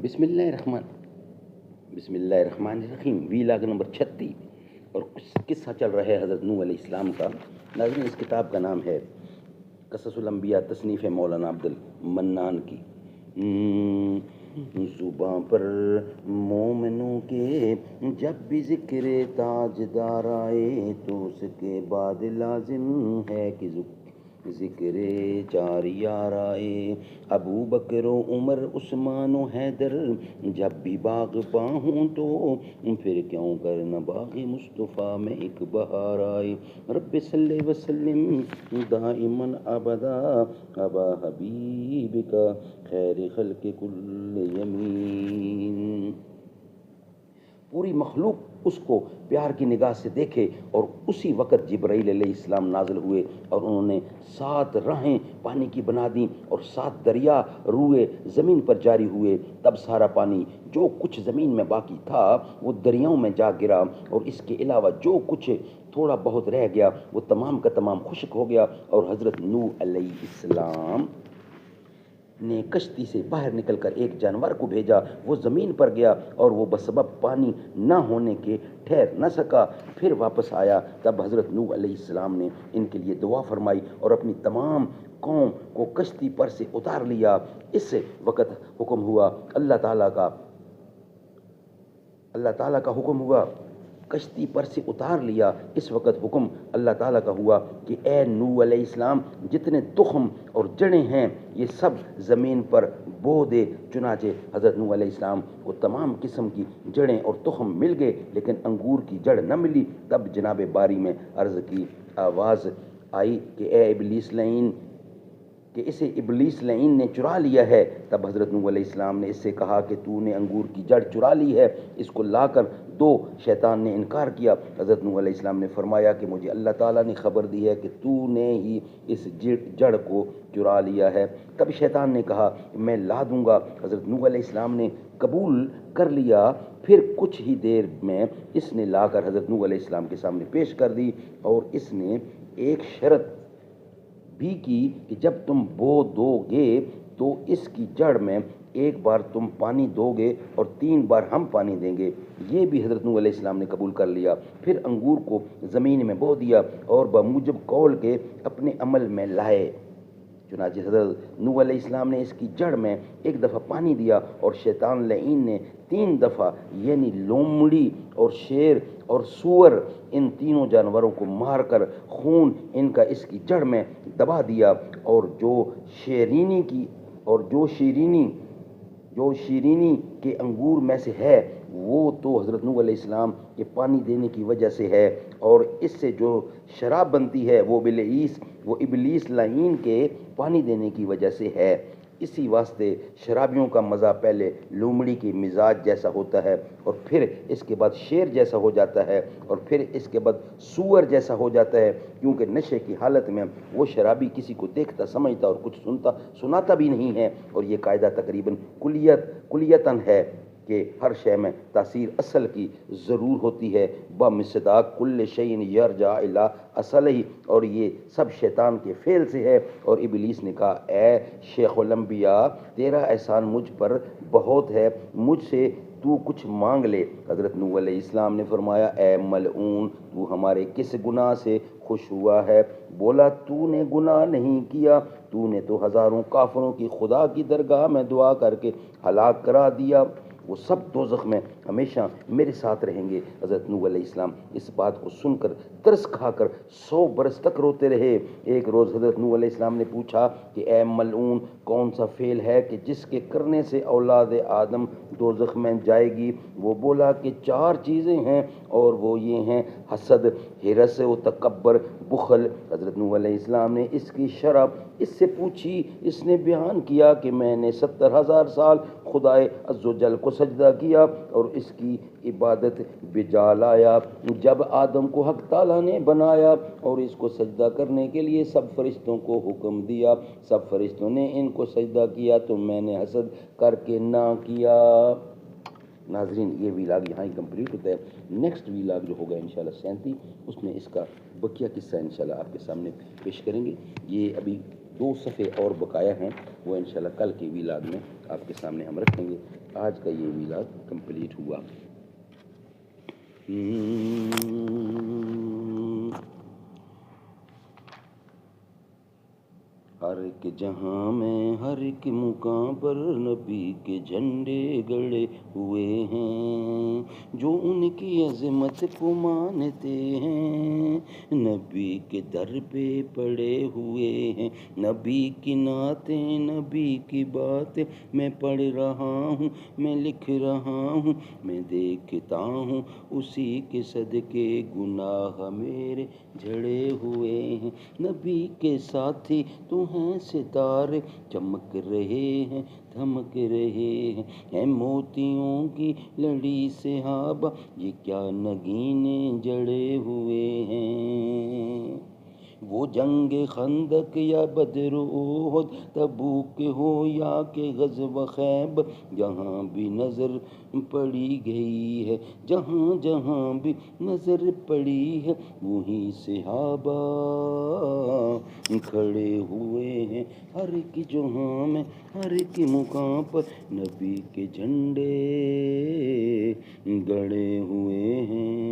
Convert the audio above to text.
بسم اللہ الرحمن الرحیم، ویلاگ نمبر 36 اور قصہ چل رہا ہے حضرت نوح علیہ السلام کا۔ ناظرین، اس کتاب کا نام ہے قصص الانبیاء، تصنیف مولانا عبد المنان کی۔ زباں پر مومنوں کے جب بھی ذکر تاجدار آئے تو اس کے بعد لازم ہے کہ ذکر چار یار آئے۔ ابو بکر و عمر، عثمان و حیدر، جب بھی باغ پا ہوں تو پھر کیوں کر نہ باغ مصطفیٰ میں ایک بہار آئے۔ رب صلی وسلم دائما ابدا ابا حبیب کا خیر خلق کل یمین۔ پوری مخلوق اس کو پیار کی نگاہ سے دیکھے، اور اسی وقت جبرائیل علیہ السلام نازل ہوئے اور انہوں نے 7 راہیں پانی کی بنا دیں اور 7 دریا روئے زمین پر جاری ہوئے۔ تب سارا پانی جو کچھ زمین میں باقی تھا وہ دریاؤں میں جا گرا، اور اس کے علاوہ جو کچھ تھوڑا بہت رہ گیا وہ تمام کا تمام خشک ہو گیا۔ اور حضرت نوح علیہ السلام نے کشتی سے باہر نکل کر ایک جانور کو بھیجا، وہ زمین پر گیا اور وہ بسبب پانی نہ ہونے کے ٹھہر نہ سکا، پھر واپس آیا۔ تب حضرت نوح علیہ السلام نے ان کے لیے دعا فرمائی اور اپنی تمام قوم کو کشتی پر سے اتار لیا۔ اس وقت حکم ہوا اللہ تعالیٰ کا حکم ہوا کشتی پر سے اتار لیا۔ اس وقت حکم اللہ تعالیٰ کا ہوا کہ اے نوح علیہ السلام، جتنے تخم اور جڑیں ہیں یہ سب زمین پر بو دے۔ چنانچہ حضرت نوح علیہ السلام کو تمام قسم کی جڑیں اور تخم مل گئے، لیکن انگور کی جڑ نہ ملی۔ تب جناب باری میں عرض کی آواز آئی کہ اے ابلیس لعین، کہ اسے ابلیس لعین نے چرا لیا ہے۔ تب حضرت نوح علیہ السلام نے اس سے کہا کہ تو نے انگور کی جڑ چرا لی ہے، اس کو لا کر دو۔ شیطان نے انکار کیا۔ حضرت نوح علیہ السلام نے فرمایا کہ مجھے اللہ تعالیٰ نے خبر دی ہے کہ تو نے ہی اس جڑ کو چرا لیا ہے۔ تب شیطان نے کہا میں لا دوں گا۔ حضرت نوح علیہ السلام نے قبول کر لیا۔ پھر کچھ ہی دیر میں اس نے لا کر حضرت نوح علیہ السلام کے سامنے پیش کر دی، اور اس نے ایک شرط بھی کی کہ جب تم بو دو گے تو اس کی جڑ میں ایک بار تم پانی دو گے اور 3 بار ہم پانی دیں گے۔ یہ بھی حضرت نوح علیہ السلام نے قبول کر لیا۔ پھر انگور کو زمین میں بو دیا اور بموجب قول کے اپنے عمل میں لائے۔ چنانچہ حضرت نوح علیہ السلام نے اس کی جڑ میں 1 دفعہ پانی دیا، اور شیطان لعین نے 3 دفعہ یعنی لومڑی اور شیر اور سور، ان تینوں جانوروں کو مار کر خون ان کا اس کی جڑ میں دبا دیا، اور جو شیرینی کے انگور میں سے ہے وہ تو حضرت نوح علیہ السلام کے پانی دینے کی وجہ سے ہے، اور اس سے جو شراب بنتی ہے وہ ابلیس لعین کے پانی دینے کی وجہ سے ہے۔ اسی واسطے شرابیوں کا مزہ پہلے لومڑی کے مزاج جیسا ہوتا ہے، اور پھر اس کے بعد شیر جیسا ہو جاتا ہے، اور پھر اس کے بعد سور جیسا ہو جاتا ہے، کیونکہ نشے کی حالت میں وہ شرابی کسی کو دیکھتا سمجھتا اور کچھ سناتا بھی نہیں ہے۔ اور یہ قاعدہ تقریباً کلیتاً ہے کہ ہر شے میں تاثیر اصل کی ضرور ہوتی ہے، بمصداق کل شیء یرجع الی اصلہ، اور یہ سب شیطان کے فعل سے ہے۔ اور ابلیس نے کہا اے شیخ الانبیاء، تیرا احسان مجھ پر بہت ہے، مجھ سے تو کچھ مانگ لے۔ حضرت نوح علیہ السلام نے فرمایا اے ملعون، تو ہمارے کس گناہ سے خوش ہوا ہے؟ بولا تو نے گناہ نہیں کیا، تو نے تو ہزاروں کافروں کی خدا کی درگاہ میں دعا کر کے ہلاک کرا دیا، وہ سب دوزخ میں ہمیشہ میرے ساتھ رہیں گے۔ حضرت نوح علیہ السلام اس بات کو سن کر ترس کھا کر 100 برس تک روتے رہے۔ ایک روز حضرت نوح علیہ السلام نے پوچھا کہ اے ملعون، کون سا فعل ہے کہ جس کے کرنے سے اولاد آدم دوزخ میں جائے گی؟ وہ بولا کہ 4 چیزیں ہیں، اور وہ یہ ہیں حسد، ہرس و تکبر، بخل۔ حضرت نوح علیہ السلام نے اس کی شرح اس سے پوچھی۔ اس نے بیان کیا کہ میں نے 70,000 سال خدائے عزوجل کو سجدہ کیا اور اس کی عبادت بجا لایا۔ جب آدم کو حق تعالیٰ نے بنایا اور اس کو سجدہ کرنے کے لیے سب فرشتوں کو حکم دیا، سب فرشتوں نے ان کو سجدہ کیا تو میں نے حسد کر کے نہ کیا۔ ناظرین، یہ ویلاگ یہاں ہی کمپلیٹ ہوتا ہے۔ نیکسٹ ویلاگ جو ہوگا انشاءاللہ 37، اس میں اس کا بقیہ قصہ انشاءاللہ آپ کے سامنے پیش کریں گے۔ یہ ابھی 2 صفحے اور بقایا ہیں، وہ انشاءاللہ کل کے ویلاگ میں آپ کے سامنے ہم رکھیں گے۔ آج کا یہ ویلاگ کمپلیٹ ہوا۔ ہر ایک جہاں میں ہر ایک مقام پر نبی کے جھنڈے گڑے ہوئے ہیں، جو ان کی عظمت کو مانتے ہیں نبی کے در پہ پڑے ہوئے ہیں۔ نبی کی نعتیں، نبی کی باتیں میں پڑھ رہا ہوں، میں لکھ رہا ہوں، میں دیکھتا ہوں، اسی کے صدقے گناہ میرے جھڑے ہوئے ہیں۔ نبی کے ساتھی تو ہیں ستارے، چمک رہے ہیں، دھمک رہے ہیں موتیوں کی لڑی صحابہ، یہ کیا نگینے جڑے ہوئے ہیں۔ وہ جنگ خندق یا بدر احد، تبوک ہو یا کہ غزوہ خیبر، جہاں بھی نظر پڑی گئی ہے، جہاں جہاں بھی نظر پڑی ہے، وہی صحابہ کھڑے ہوئے ہیں۔ ہر ایک جہاں میں ہر ایک مقام پر نبی کے جھنڈے گڑے ہوئے ہیں۔